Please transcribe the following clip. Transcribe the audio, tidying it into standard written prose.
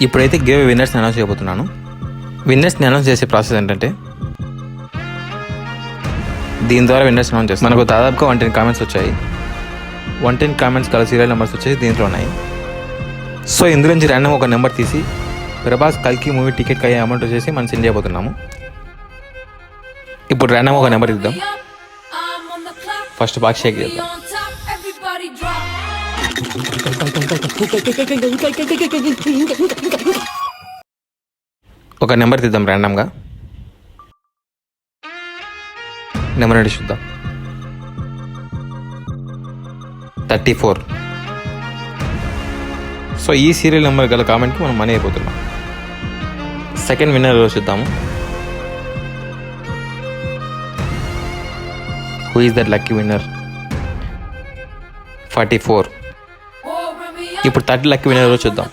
ఇప్పుడైతే give విన్నర్స్ని announce చేయబోతున్నాను. విన్నర్స్ని announce చేసే ప్రాసెస్ ఏంటంటే, దీని ద్వారా విన్నర్స్ అనౌన్స్ చేస్తాం. మనకు దాదాపుగా 110 కామెంట్స్ వచ్చాయి. 110 కామెంట్స్ గల సీరియల్ నెంబర్స్ వచ్చేసి దీంట్లో ఉన్నాయి. సో ఇందులో నుంచి ర్యాండమ్ ఒక నెంబర్ తీసి ప్రభాస్ కల్కి మూవీ టికెట్కి అయ్యే అమౌంట్ వచ్చేసి మనం సెండ్ చేయబోతున్నాము. ఇప్పుడు ర్యాండమ్ ఒక నెంబర్ ఇద్దాం. ఫస్ట్ బాగా షేక్ చేద్దాం. ఒక నెంబర్ తీద్దాం ర్యాండమ్గా. నెంబర్ ఏంటి చూద్దాం. 34. సో ఈ సీరియల్ నెంబర్ గల కామెంట్కి మనం మనీ అయిపోతున్నాం. సెకండ్ విన్నర్ చూద్దాము. Who is that lucky winner? 44. ఇప్పుడు థర్డ్ లక్కీ విన్నర్ చూద్దాం.